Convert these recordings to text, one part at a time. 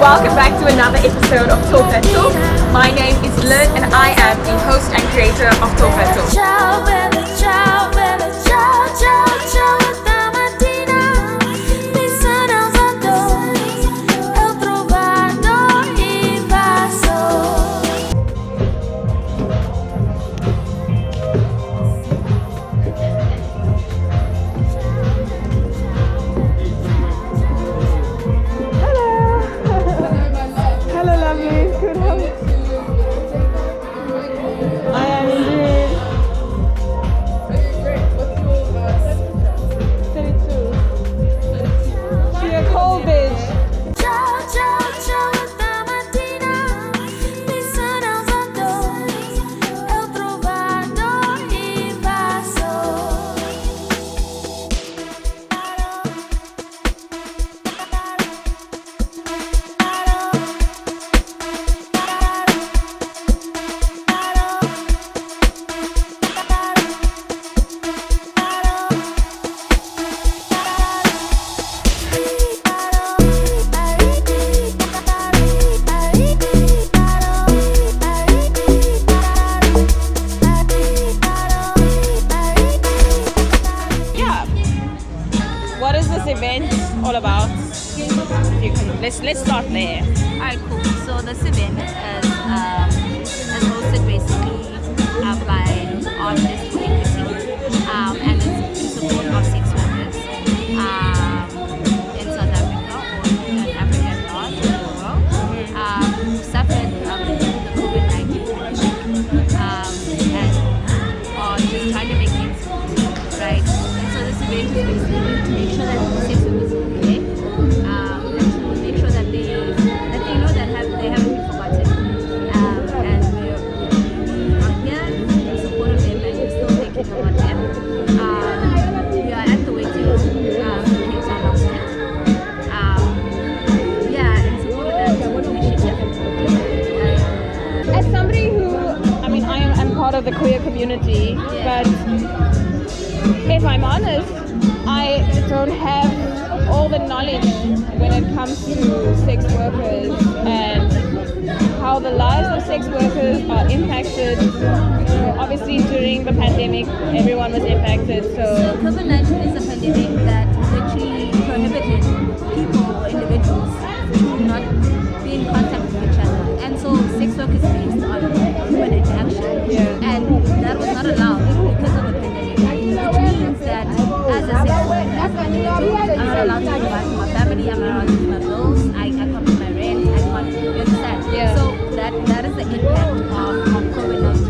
welcome back to another episode of Talk That Talk. My name is Lynn and I am the host and creator of Talk That Talk. What is this event all about? Let's start there. Alright, cool. So this event is hosted basically by artists for equity, and it's in support of sex workers in South Africa or in Africa and North in the world who suffered the Covid19 pandemic and are just trying to make things right. And so this event is basically to make sure that sex workers are okay, and to make sure that they know that they haven't been forgotten, and we are here in support of them, and we're still thinking about them. We are at the waiting Cape Town outlet. In support of that initiative. As somebody who, I'm part of the queer community, but if I'm honest, I don't have all the knowledge when it comes to sex workers and how the lives of sex workers are impacted. Obviously, during the pandemic, everyone was impacted. So COVID-19 is a pandemic that literally prohibited people or individuals to not be in contact with each other. And so sex work is based on human interaction. And that was not allowed because of the pandemic. Which means that as a sex worker, as an individual, I'm not allowed to provide for my family, I'm not allowed to pay my bills, I can't pay my rent, I can't, you understand? So that is the impact of COVID-19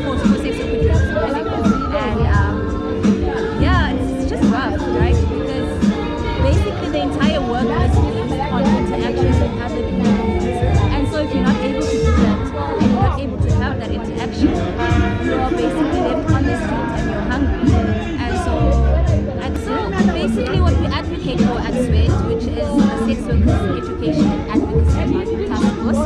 for sex workers and it's just rough, right? Because basically the entire work is based on interactions with other people. And so if you're not able to do that, and you're not able to have that interaction, you're basically left on the street and you're hungry. And so basically what we advocate for at SWET, which is the Sex Workers Education and Advocacy Task Force,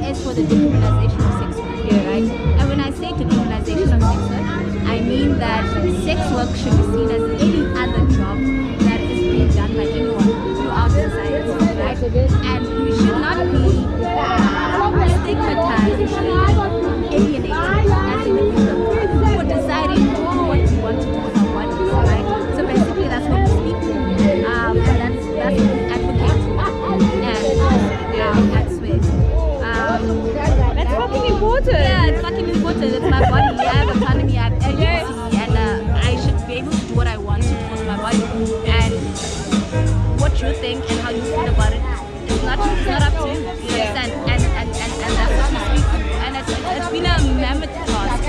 is for the decriminalization of sex work, right? And when I say decriminalization of sex work, I mean that sex work should be seen as any other job that is being done by anyone throughout society, right? And we should not be stigmatized, we should not be alienated as individuals for deciding what we want to do with our bodies, right? So basically that's what we speak to, and that's what we advocate for at SWET. that's fucking important. Yeah, it's fucking important. It's my body. I have autonomy, I have agency, and I should be able to do what I want to with my body. And what you think and how you feel about it, it's not up to you. You understand? And that's what we speak to. And it's been a mammoth task.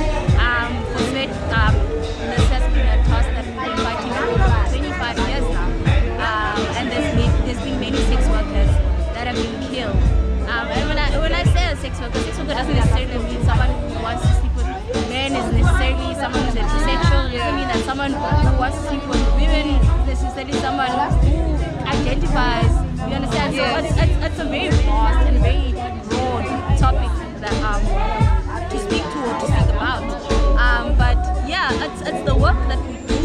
For SWET, this has been a task that we've been fighting for 25 years now. And there's been many sex workers that have been killed. And when I say a sex worker doesn't necessarily mean someone who wants to sleep with men is necessarily someone who's heterosexual. It doesn't mean that someone who wants to sleep with women is necessarily someone who identifies. You understand? So it's a very vast and very broad topic that to speak to or to speak about. But yeah, it's the work that we do,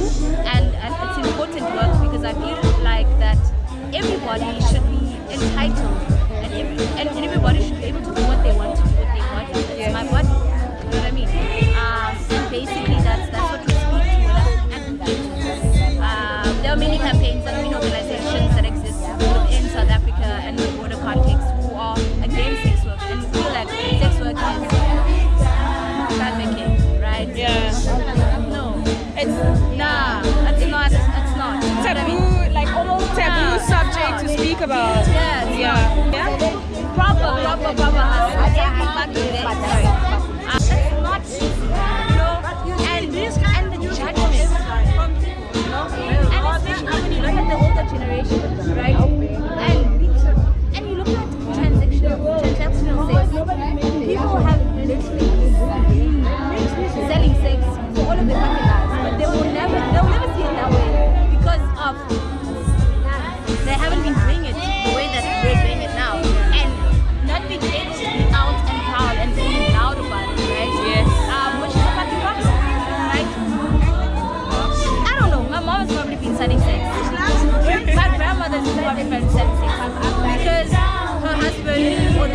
and it's important work because I feel like that everybody should be entitled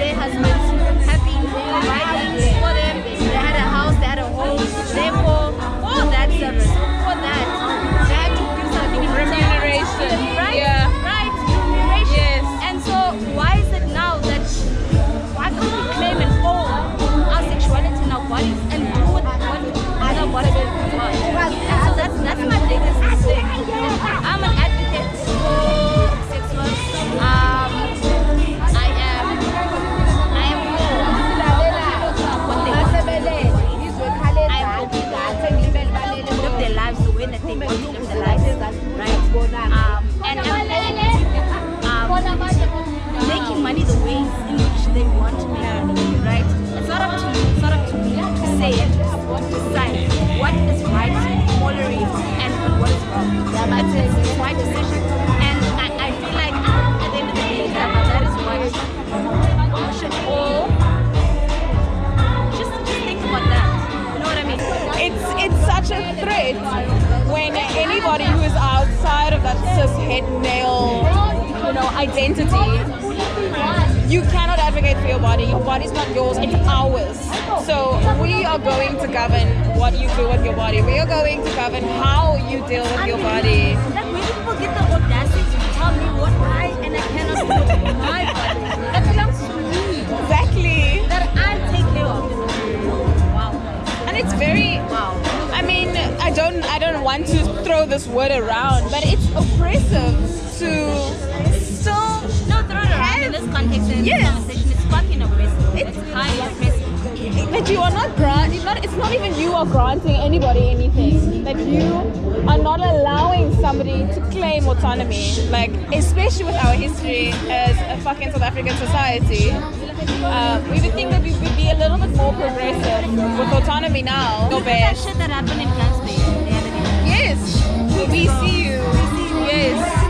their husbands happy, providing for them. They had a house, they had a home. Therefore, all that service, for that, they had to give something in Remuneration. Right? Yeah. Right. Remuneration. Yes. And so, why is it now that why can't we claim and own our sexuality in our bodies and do what other bodies want? And so that's my biggest thing. I'm an advocate for sex work. I am live their lives the way that they want to live their lives, right? And making money the ways in which they want to make money, right? It's not up to me. It's not up to me to say and to decide what is right morally and what is wrong. It's my decision, and I feel like at the end of the day, that is what we should all just think about that. You know what I mean? It's such a threat when anybody who is outside of that cis het male, identity, you cannot advocate for your body. Your body's not yours, it's ours. So we are going to govern what you do with your body. We are going to govern how you deal with your body. Like when people get the audacity to tell me what I and I cannot do with my body, that belongs to me. Exactly. That I take care of. Wow. And it's very, I mean, I don't want to throw this word around, but it's oppressive to still throw it around in this context and in this conversation. It's fucking oppressive. It's highly oppressive. That you are not granting, it's not even you are granting anybody anything. That you are not allowing somebody to claim autonomy. Like, especially with our history as a fucking South African society, we would think that we would be a little bit more progressive with autonomy now. Look at that shit that happened in Gansby the other day. Yes, we see you. Yes.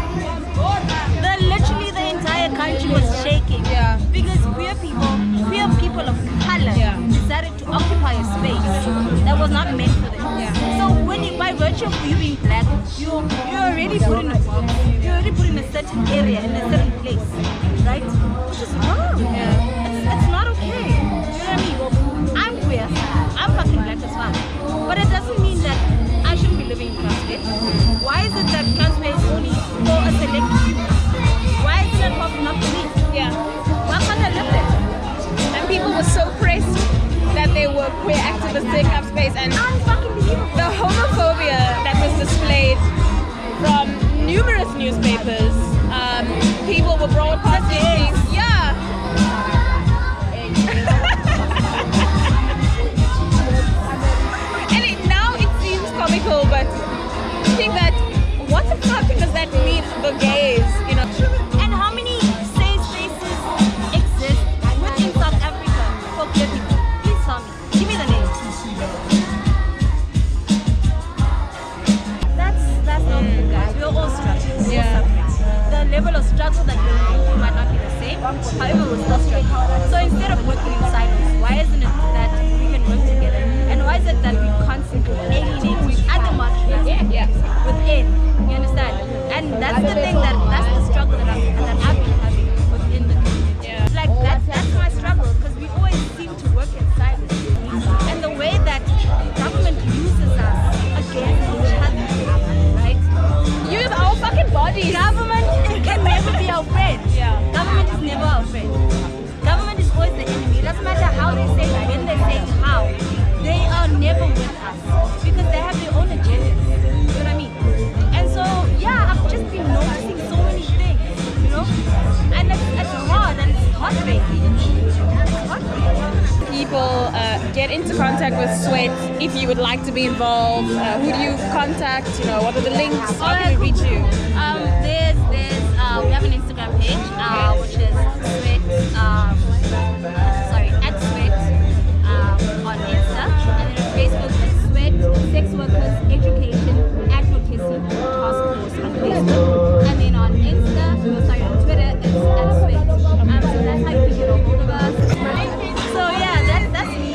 Literally the entire country was shaking. Yeah. Because queer people of color decided to occupy a space that was not meant for them. Yeah. So when you, by virtue of you being black, you're already put in a box. You're already put in a certain area, in a certain place, right? Which is wrong. Yeah. It's not okay. You know what I mean? I'm queer. I'm fucking black as fuck. But it doesn't mean that I shouldn't be living in Gansby. Why is it that Gansby is only for a select few? Why isn't it popping up to me? Yeah. Why can't I live there? And people were so pressed that they were queer activists taking up space, and Unfucking the homophobia that was displayed from numerous newspapers, people were broadcasting things. Yeah. And now it seems comical, but I think that what the fuck does that mean for gays? And how many safe spaces exist within South Africa for queer people? Please tell me. Give me the names. That's not good, guys. We're all struggling. We're all suffering. The level of struggle that we're going through might not be the same. However, we're still struggling. So instead of working in silos, why isn't it that we can work together? And why is it that we constantly alienate other marginalized within? You understand? And that's the thing that's the struggle that I've been having within the community. Yeah. Like that's my struggle, because we always seem to work in silos. And the way that government uses us against each other, right? Use our fucking bodies. Government can never be our friend. Yeah. Government is never our friend. Government is always the enemy. It doesn't matter how they say it, when they say it, how. They are never with us because they have their own agendas. You know what I mean? And so, yeah, I've just been noticing so many things, you know? And it's hard and it's heartbreaking. It's heartbreaking. People get into contact with Sweat if you would like to be involved. Who do you contact? What are the links? How can we reach you? We have an Instagram page, which is Sweat, at Sweat on Insta, and then on Facebook it's Sweat Sex Workers Education Advocacy Task Force on Facebook, and then on on Twitter it's at Sweat. So that's how you can get a hold of us. So yeah, that's me.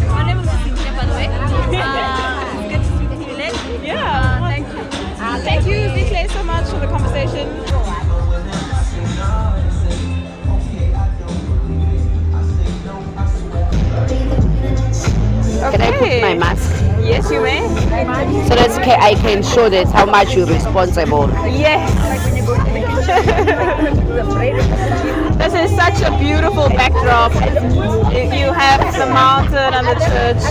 My name is Zintle, by the way. It's good to speak to you, Lynn. Yeah. Thank you. Thank you, Zintle, so much for the conversation. see my mask? Yes, you may. So that I can show that how much you're responsible. Yes. This is such a beautiful backdrop. You have the mountain and the church.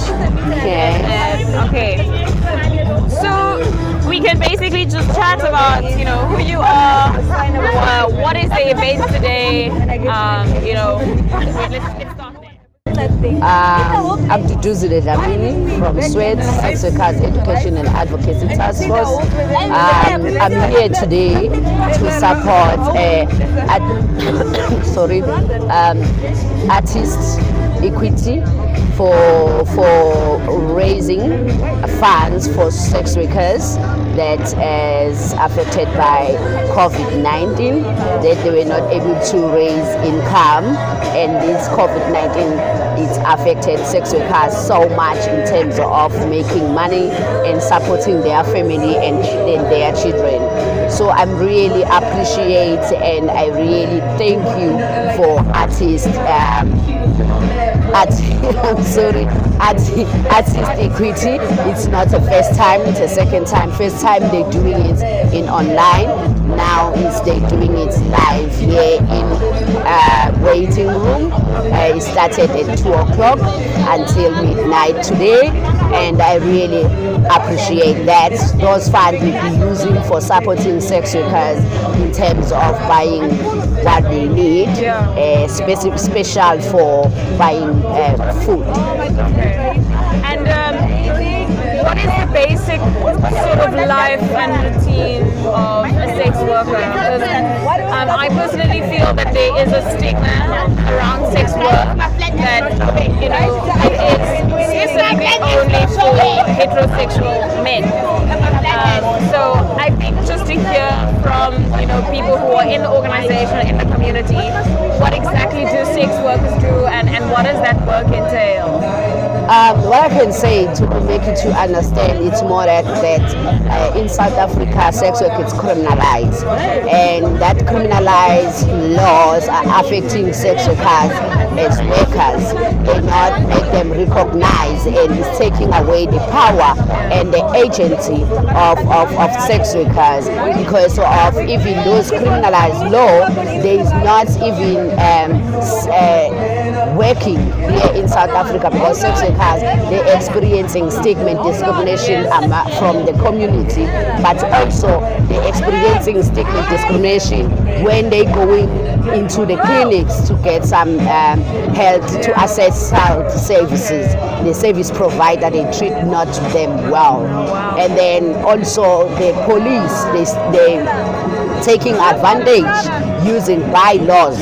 Okay. So we can basically just chat about, who you are, what is the event today, let's start there. I'm Duduzile from SWED, Sex Workers Education and Advocacy Task Force. I'm here today to support artist equity for raising funds for sex workers that is affected by Covid19, that they were not able to raise income, and this Covid19 it's affected sex workers so much in terms of making money and supporting their family and their children. So I'm really appreciate and I really thank you for artist equity. It's not the first time, it's the second time. First time they're doing it in online. Now they're doing it live here in waiting room. It started at 2 o'clock until midnight today, and I really appreciate that. Those funds will be using for supporting sex workers in terms of buying what they need, special for buying food. And what is the basic sort of life and routine of a sex worker? Because I personally feel that there is a stigma around sex work that it is specifically only for heterosexual men. So I think just to hear from people who are in the organization, in the community, what exactly do sex workers do, and what does that work entail? What I can say to make you to understand, it's more that in South Africa, sex work is criminalized, and that criminalized laws are affecting sex workers as workers. They not make them recognize, and it's taking away the power and the agency of sex workers, because of even those criminalized law, there is not even working here in South Africa, because sex workers, they're experiencing stigma and discrimination from the community, but also they're experiencing stigma and discrimination when they going into the clinics to get some help to access health services. The service provider, they treat not them well. And then also the police, they taking advantage using bylaws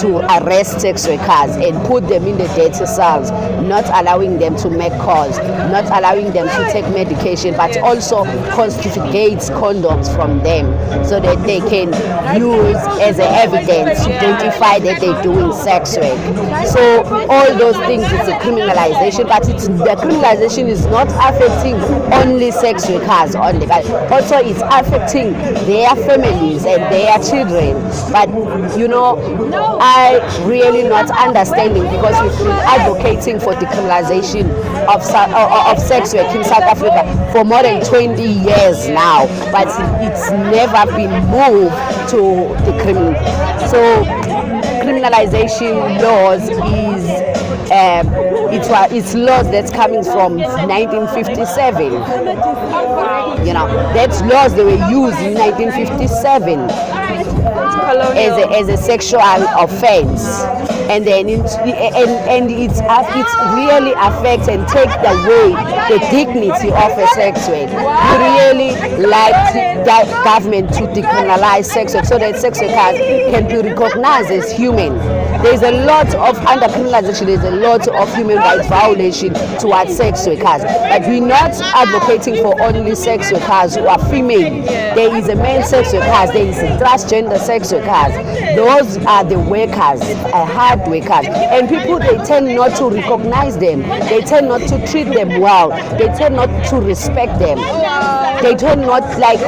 to arrest sex workers and put them in the dirty cells, not allowing them to make calls, not allowing them to take medication, but also confiscates condoms from them so that they can use as evidence to identify that they're doing sex work. So all those things, it's a criminalization, but the criminalization is not affecting only sex workers only, but also it's affecting their families and their children. But I really not understanding, because we've been advocating for decriminalization of sex work in South Africa for more than 20 years now, but it's never been moved to decriminalize. So criminalization laws is it's laws that's coming from 1957. That's laws that were used in 1957 as a sexual offense, and then it really affects and takes away the dignity of a sex work. We really like that government to decriminalize sex work so that sex workers can be recognized as human. There's a lot of under criminalization, there's a lot of human rights violation towards sex workers, but we're not advocating for only sex workers who are female. There is a male sex workers, there is a transgender sex workers. Those are the workers, high hard workers, and people, they tend not to recognize them, they tend not to treat them well, they tend not to respect them, they tend not like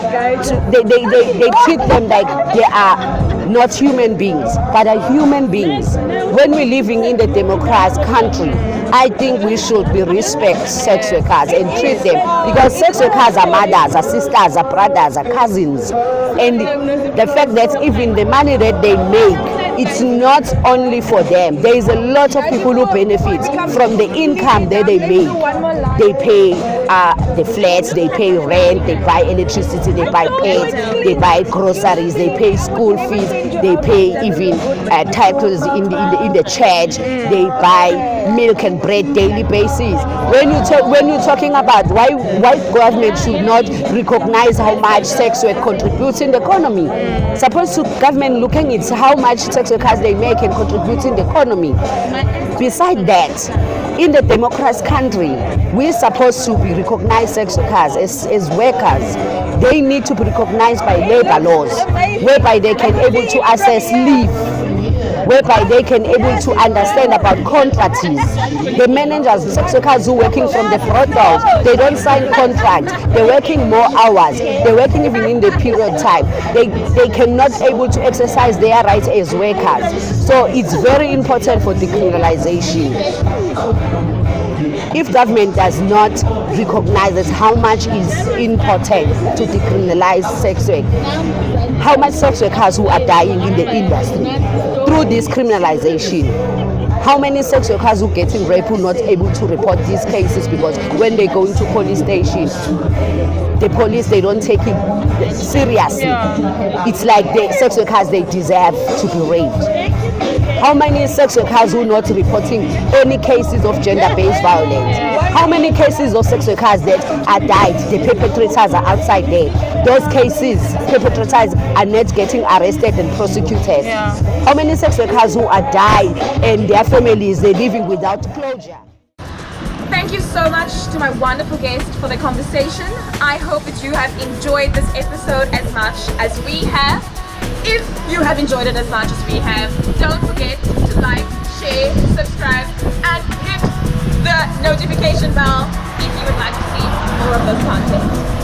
they treat them like they are not human beings, but are human beings. When we're living in the democratic country, I think we should be respect sex workers and treat them, because sex workers are mothers, are sisters, are brothers, are cousins, and the fact that even the money that they make, it's not only for them. There is a lot of people who benefit from the income that they make. They pay the flats, they pay rent, they buy electricity, they buy pets, they buy groceries, they pay school fees, they pay even titles in the church, they buy milk and bread daily basis. When you're talking about why government should not recognize how much sex work contributes in the economy, supposed to government looking at how much sex workers they make and contribute in the economy. Besides that, in the democratic country, we're supposed to be recognized sex workers as workers. They need to be recognized by labor laws, whereby they can able to access leave, whereby they can able to understand about contracts. The managers, sex workers who are working from the brothels, they don't sign contracts. They're working more hours. They're working even in the period time. They cannot able to exercise their rights as workers. So it's very important for decriminalization. If government does not recognize how much is important to decriminalize sex work, how much sex workers who are dying in the industry through this criminalization, how many sex workers who getting raped who not able to report these cases because when they go into police station, the police, they don't take it seriously. It's like the sex workers, they deserve to be raped. How many sex workers who not reporting any cases of gender-based violence? How many cases of sex workers that are died? The perpetrators are outside there. Those cases, perpetrators are not getting arrested and prosecuted. How many sex workers who are died and their families, they're living without closure? Thank you so much to my wonderful guest for the conversation. I hope that you have enjoyed this episode as much as we have. If you have enjoyed it as much as we have, don't forget to like, share, subscribe, and hit the notification bell if you would like to see more of this content.